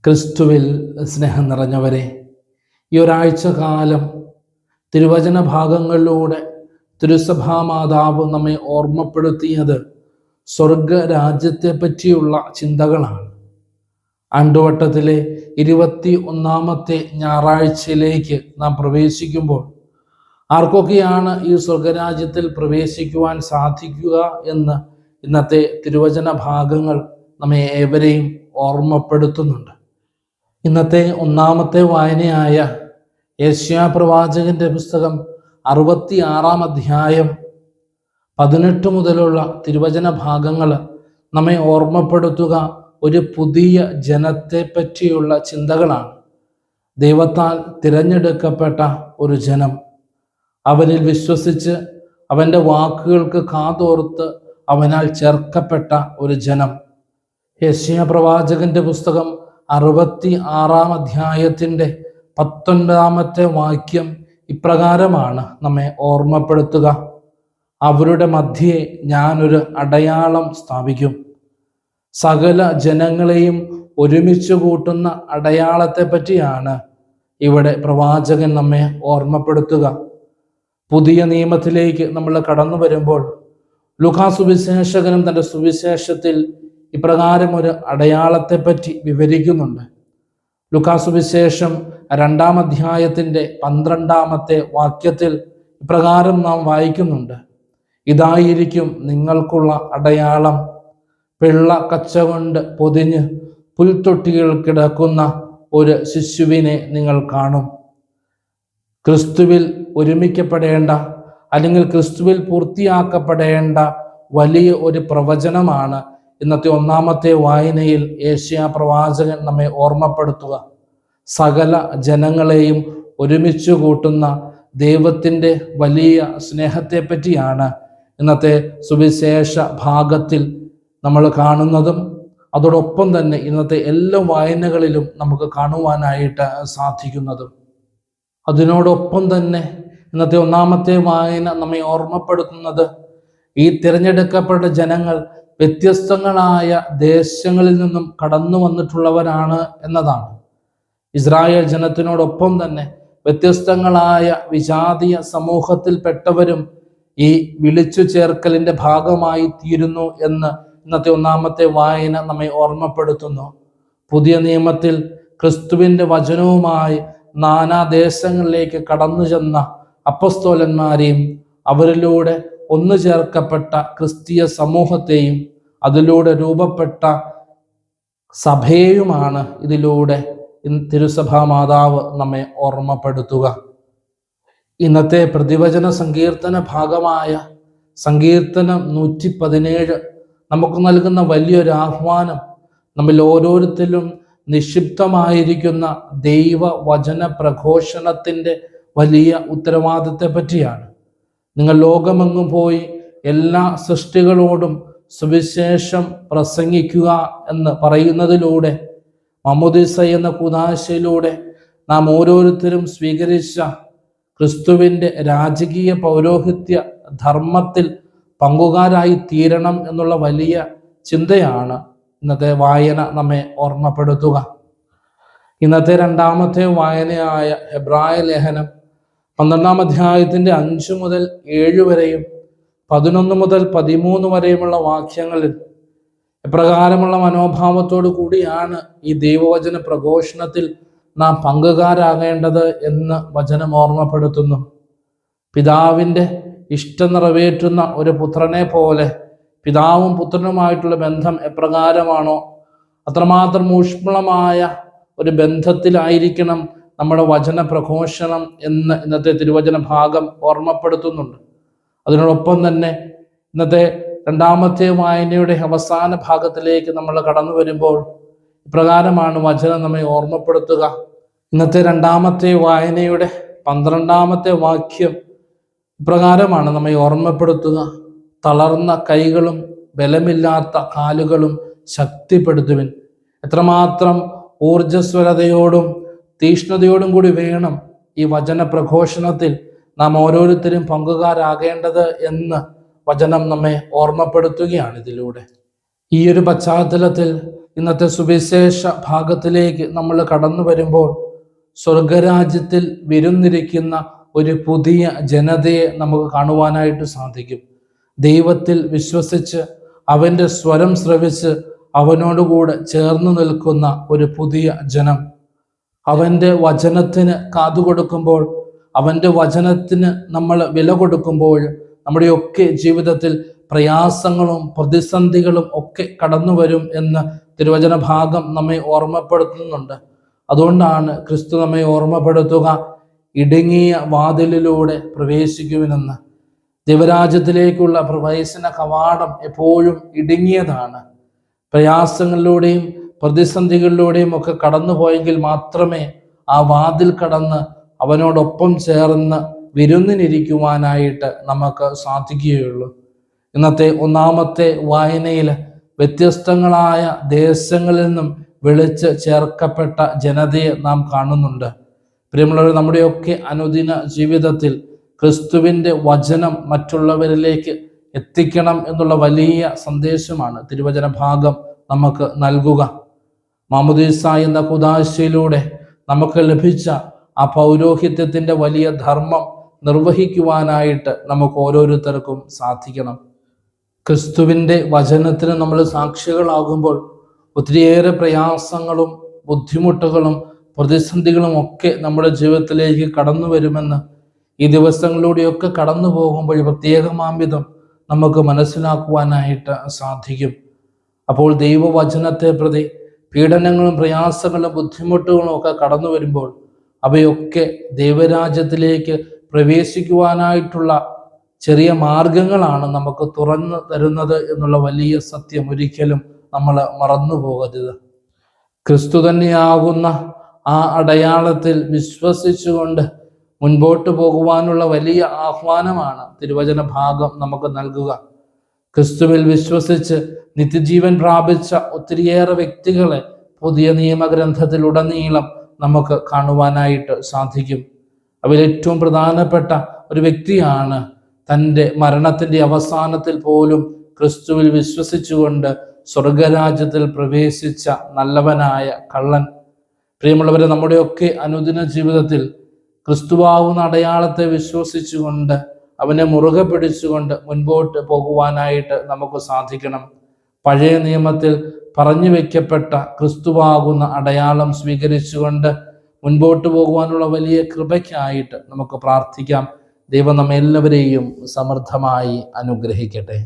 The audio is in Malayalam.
ക്രിസ്തുവിൽ സ്നേഹം നിറഞ്ഞവരെ, ഈ ഒരാഴ്ച കാലം തിരുവചന ഭാഗങ്ങളിലൂടെ തിരുസഭാ മാതാവ് നമ്മെ ഓർമ്മപ്പെടുത്തിയത് സ്വർഗരാജ്യത്തെ പറ്റിയുള്ള ചിന്തകളാണ്. ആണ്ടുവട്ടത്തിലെ 21-ാമത്തെ ഞായറാഴ്ചയിലേക്ക് നാം പ്രവേശിക്കുമ്പോൾ ആർക്കൊക്കെയാണ് ഈ സ്വർഗരാജ്യത്തിൽ പ്രവേശിക്കുവാൻ സാധിക്കുക എന്ന് ഇന്നത്തെ തിരുവചന ഭാഗങ്ങൾ നമ്മെ ഏവരെയും ഓർമ്മപ്പെടുത്തുന്നുണ്ട്. ഇന്നത്തെ ഒന്നാമത്തെ വായനയായ യെശയ്യാ പ്രവാചകന്റെ പുസ്തകം 66-ാം അധ്യായം 18 മുതലുള്ള തിരുവചന ഭാഗങ്ങൾ നമ്മെ ഓർമ്മപ്പെടുത്തുക ഒരു പുതിയ ജനത്തെ പറ്റിയുള്ള ചിന്തകളാണ്. ദൈവത്താൽ തിരഞ്ഞെടുക്കപ്പെട്ട ഒരു ജനം, അവനിൽ വിശ്വസിച്ച് അവൻ്റെ വാക്കുകൾക്ക് കാതോർത്ത് അവനാൽ ചേർക്കപ്പെട്ട ഒരു ജനം. യെശയ്യാ പ്രവാചകന്റെ പുസ്തകം 66-ാം അധ്യായത്തിൻ്റെ 19-ാമത്തെ വാക്യം ഇപ്രകാരമാണ് നമ്മെ ഓർമ്മപ്പെടുത്തുക: അവരുടെ മധ്യേ ഞാനൊരു അടയാളം സ്ഥാപിക്കും. സകല ജനങ്ങളെയും ഒരുമിച്ച് കൂട്ടുന്ന അടയാളത്തെ പറ്റിയാണ് ഇവിടെ പ്രവാചകൻ നമ്മെ ഓർമ്മപ്പെടുത്തുക. പുതിയ നിയമത്തിലേക്ക് നമ്മൾ കടന്നു വരുമ്പോൾ ലൂക്കാ സുവിശേഷകനും തൻ്റെ സുവിശേഷത്തിൽ ഇപ്രകാരം ഒരു അടയാളത്തെപ്പറ്റി വിവരിക്കുന്നുണ്ട്. ലൂക്കാ സുവിശേഷം 2-ാം അധ്യായത്തിൻ്റെ 12-ാമത്തെ വാക്യത്തിൽ ഇപ്രകാരം നാം വായിക്കുന്നുണ്ട്: ഇതായിരിക്കും നിങ്ങൾക്കുള്ള അടയാളം, പിള്ള കച്ച കൊണ്ട് പൊതിഞ്ഞ് പുൽത്തൊട്ടിയിൽ കിടക്കുന്ന ഒരു ശിശുവിനെ നിങ്ങൾ കാണും. ക്രിസ്തുവിൽ ഒരുമിക്കപ്പെടേണ്ട അല്ലെങ്കിൽ ക്രിസ്തുവിൽ പൂർത്തിയാക്കപ്പെടേണ്ട വലിയ ഒരു പ്രവചനമാണ് ഇന്നത്തെ ഒന്നാമത്തെ വായനയിൽ യെശയ്യാ പ്രവാചകൻ നമ്മെ ഓർമ്മപ്പെടുത്തുക. സകല ജനങ്ങളെയും ഒരുമിച്ച് കൂട്ടുന്ന ദൈവത്തിൻ്റെ വലിയ സ്നേഹത്തെ പറ്റിയാണ് ഇന്നത്തെ സുവിശേഷ ഭാഗത്തിൽ നമ്മൾ കാണുന്നതും അതോടൊപ്പം തന്നെ ഇന്നത്തെ എല്ലാ വായനകളിലും നമുക്ക് കാണുവാനായിട്ട് സാധിക്കുന്നതും. അതിനോടൊപ്പം തന്നെ ഇന്നത്തെ ഒന്നാമത്തെ വായന നമ്മെ ഓർമ്മപ്പെടുത്തുന്നത് ഈ തിരഞ്ഞെടുക്കപ്പെട്ട ജനങ്ങൾ വ്യത്യസ്തങ്ങളായ ദേശങ്ങളിൽ നിന്നും കടന്നു വന്നിട്ടുള്ളവരാണ് എന്നതാണ്. ഇസ്രായേൽ ജനത്തിനോടൊപ്പം തന്നെ വ്യത്യസ്തങ്ങളായ വിജാതീയ സമൂഹത്തിൽപ്പെട്ടവരും ഈ വിളിച്ചു ചേർക്കലിൻ്റെ ഭാഗമായി തീരുന്നു എന്ന് ഇന്നത്തെ ഒന്നാമത്തെ വായന നമ്മെ ഓർമ്മപ്പെടുത്തുന്നു. പുതിയ നിയമത്തിൽ ക്രിസ്തുവിൻ്റെ വചനവുമായി നാനാദേശങ്ങളിലേക്ക് കടന്നു ചെന്ന അപ്പസ്തോലന്മാരെയും അവരിലൂടെ ഒന്നു ചേർക്കപ്പെട്ട ക്രിസ്തീയ സമൂഹത്തെയും അതിലൂടെ രൂപപ്പെട്ട സഭയെയുമാണ് ഇതിലൂടെ തിരുസഭാ മാതാവ് നമ്മെ ഓർമ്മപ്പെടുത്തുക. ഇന്നത്തെ പ്രതിവചന സങ്കീർത്തന ഭാഗമായ സങ്കീർത്തനം 117 നമുക്ക് നൽകുന്ന വലിയൊരു ആഹ്വാനം നമ്മിൽ ഓരോരുത്തരും നിക്ഷിപ്തമായിരിക്കുന്ന ദൈവവചന പ്രഘോഷണത്തിൻ്റെ വലിയ ഉത്തരവാദിത്തത്തെ പറ്റിയാണ്. നിങ്ങൾ ലോകമെങ്ങും പോയി എല്ലാ സൃഷ്ടികളോടും സുവിശേഷം പ്രസംഗിക്കുക എന്ന് പറയുന്നതിലൂടെ, മാമോദീസ എന്ന കൂദാശയിലൂടെ നാം ഓരോരുത്തരും സ്വീകരിച്ച ക്രിസ്തുവിൻ്റെ രാജകീയ പൗരോഹിത്യ ധർമ്മത്തിൽ പങ്കുകാരായി തീരണം എന്നുള്ള വലിയ ചിന്തയാണ് ഇന്നത്തെ വായന നമ്മെ ഓർമ്മപ്പെടുത്തുക. ഇന്നത്തെ രണ്ടാമത്തെ വായനയായ ഹെബ്രായ ലേഖനം 12-ാം അധ്യായത്തിൻ്റെ 5 മുതൽ 7 വരെയും 11 മുതൽ 13 വരെയുമുള്ള വാക്യങ്ങളിൽ എപ്രകാരമുള്ള മനോഭാവത്തോടു കൂടിയാണ് ഈ ദൈവവചന പ്രഘോഷണത്തിൽ നാം പങ്കുകാരാകേണ്ടത് എന്ന് വചനം ഓർമ്മപ്പെടുത്തുന്നു. പിതാവിൻ്റെ ഇഷ്ടം നിറവേറ്റുന്ന ഒരു പുത്രനെ പോലെ പിതാവും പുത്രനുമായിട്ടുള്ള ബന്ധം എപ്രകാരമാണോ അത്രമാത്രം ഊഷ്മളമായ ഒരു ബന്ധത്തിലായിരിക്കണം നമ്മുടെ വചന പ്രഘോഷണം എന്ന് ഇന്നത്തെ തിരുവചന ഭാഗം ഓർമ്മപ്പെടുത്തുന്നുണ്ട്. അതിനോടൊപ്പം തന്നെ ഇന്നത്തെ രണ്ടാമത്തെ വായനയുടെ അവസാന ഭാഗത്തിലേക്ക് നമ്മൾ കടന്നു വരുമ്പോൾ ഇപ്രകാരമാണ് വചനം നമ്മെ ഓർമ്മപ്പെടുത്തുക. ഇന്നത്തെ രണ്ടാമത്തെ വായനയുടെ 12-ാമത്തെ വാക്യം ഇപ്രകാരമാണ് നമ്മെ ഓർമ്മപ്പെടുത്തുക: തളർന്ന കൈകളും ബലമില്ലാത്ത കാലുകളും ശക്തിപ്പെടുത്തുവിൻ. എത്രമാത്രം ഊർജ്ജസ്വലതയോടും തീഷ്ണതയോടും കൂടി വേണം ഈ വചന പ്രഘോഷണത്തിൽ നാം ഓരോരുത്തരും പങ്കുകാരാകേണ്ടത് എന്ന് വചനം നമ്മെ ഓർമ്മപ്പെടുത്തുകയാണ് ഇതിലൂടെ. ഈ ഒരു പശ്ചാത്തലത്തിൽ ഇന്നത്തെ സുവിശേഷ ഭാഗത്തിലേക്ക് നമ്മൾ കടന്നു വരുമ്പോൾ സ്വർഗരാജ്യത്തിൽ വിരുന്നിരിക്കുന്ന ഒരു പുതിയ ജനതയെ നമുക്ക് കാണുവാനായിട്ട് സാധിക്കും. ദൈവത്തിൽ വിശ്വസിച്ച് അവൻ്റെ സ്വരം ശ്രവിച്ച് അവനോടുകൂടെ ചേർന്ന് നിൽക്കുന്ന ഒരു പുതിയ ജനം. അവൻ്റെ വചനത്തിന് കാതുകൊടുക്കുമ്പോൾ, അവൻ്റെ വചനത്തിന് നമ്മൾ വില കൊടുക്കുമ്പോൾ നമ്മുടെയൊക്കെ ജീവിതത്തിൽ പ്രയാസങ്ങളും പ്രതിസന്ധികളും ഒക്കെ കടന്നു വരും എന്ന് തിരുവചന ഭാഗം നമ്മെ ഓർമ്മപ്പെടുത്തുന്നുണ്ട്. അതുകൊണ്ടാണ് ക്രിസ്തു നമ്മെ ഓർമ്മപ്പെടുത്തുക, ഇടുങ്ങിയ വാതിലിലൂടെ പ്രവേശിക്കുവിനെന്ന്. ദൈവരാജ്യത്തിലേക്കുള്ള പ്രവേശന കവാടം എപ്പോഴും ഇടുങ്ങിയതാണ്. പ്രയാസങ്ങളിലൂടെയും പ്രതിസന്ധികളിലൂടെയും ഒക്കെ കടന്നു പോയെങ്കിൽ മാത്രമേ ആ വാതിൽ കടന്ന് അവനോടൊപ്പം ചേർന്ന് വിരുന്നിനിരിക്കുവാനായിട്ട് നമുക്ക് സാധിക്കുകയുള്ളൂ. ഇന്നത്തെ ഒന്നാമത്തെ വായനയിൽ വ്യത്യസ്തങ്ങളായ ദേശങ്ങളിൽ നിന്നും വിളിച്ച് ചേർക്കപ്പെട്ട ജനതയെ നാം കാണുന്നുണ്ട്. പ്രിയമുള്ളവർ, നമ്മുടെയൊക്കെ അനുദിന ജീവിതത്തിൽ ക്രിസ്തുവിൻ്റെ വചനം മറ്റുള്ളവരിലേക്ക് എത്തിക്കണം എന്നുള്ള വലിയ സന്ദേശമാണ് തിരുവചന ഭാഗം നമുക്ക് നൽകുക. മാമോദീസ എന്ന കുദാശയിലൂടെ നമുക്ക് ലഭിച്ച ആ പൗരോഹിത്യത്തിൻ്റെ വലിയ ധർമ്മം നിർവഹിക്കുവാനായിട്ട് നമുക്ക് ഓരോരുത്തർക്കും സാധിക്കണം. ക്രിസ്തുവിൻ്റെ വചനത്തിന് നമ്മൾ സാക്ഷികളാകുമ്പോൾ ഒത്തിരിയേറെ പ്രയാസങ്ങളും ബുദ്ധിമുട്ടുകളും പ്രതിസന്ധികളും ഒക്കെ നമ്മുടെ ജീവിതത്തിലേക്ക് കടന്നു വരുമെന്ന് ഈ ദിവസങ്ങളിലൂടെയൊക്കെ കടന്നു പോകുമ്പോൾ പ്രത്യേകമാംവിധം നമുക്ക് മനസ്സിലാക്കുവാനായിട്ട് സാധിക്കും. അപ്പോൾ ദൈവവചനത്തെ പ്രതി പീഡനങ്ങളും പ്രയാസങ്ങളും ബുദ്ധിമുട്ടുകളും ഒക്കെ കടന്നു വരുമ്പോൾ അവയൊക്കെ ദൈവരാജ്യത്തിലേക്ക് പ്രവേശിക്കുവാനായിട്ടുള്ള ചെറിയ മാർഗങ്ങളാണ് നമുക്ക് തുറന്നു തരുന്നത് എന്നുള്ള വലിയ സത്യം ഒരിക്കലും നമ്മൾ മറന്നു പോകരുത്. ക്രിസ്തു തന്നെയാകുന്ന ആ അടയാളത്തിൽ വിശ്വസിച്ചുകൊണ്ട് മുൻപോട്ട് പോകുവാനുള്ള വലിയ ആഹ്വാനമാണ് തിരുവചന ഭാഗം നമുക്ക് നൽകുക. ക്രിസ്തുവിൽ വിശ്വസിച്ച് നിത്യജീവൻ പ്രാപിച്ച ഒത്തിരിയേറെ വ്യക്തികളെ പുതിയ നിയമഗ്രന്ഥത്തിലുടനീളം നമുക്ക് കാണുവാനായിട്ട് സാധിക്കും. അതിൽ ഏറ്റവും പ്രധാനപ്പെട്ട ഒരു വ്യക്തിയാണ് തൻ്റെ മരണത്തിൻ്റെ അവസാനത്തിൽ പോലും ക്രിസ്തുവിൽ വിശ്വസിച്ചുകൊണ്ട് സ്വർഗരാജ്യത്തിൽ പ്രവേശിച്ച നല്ലവനായ കള്ളൻ. പ്രിയമുള്ളവരെ, നമ്മുടെയൊക്കെ അനുദിന ജീവിതത്തിൽ ക്രിസ്തുവാകുന്ന അടയാളത്തെ വിശ്വസിച്ചുകൊണ്ട് അവനെ മുറുകെ പിടിച്ചുകൊണ്ട് മുൻപോട്ട് പോകുവാനായിട്ട് നമുക്ക് സാധിക്കണം. പഴയ നിയമത്തിൽ പറഞ്ഞു വയ്ക്കപ്പെട്ട ക്രിസ്തുവാകുന്ന അടയാളം സ്വീകരിച്ചുകൊണ്ട് മുൻപോട്ട് പോകുവാനുള്ള വലിയ കൃപയ്ക്കായിട്ട് നമുക്ക് പ്രാർത്ഥിക്കാം. ദൈവം നമ്മെല്ലാവരെയും സമൃദ്ധമായി അനുഗ്രഹിക്കട്ടെ.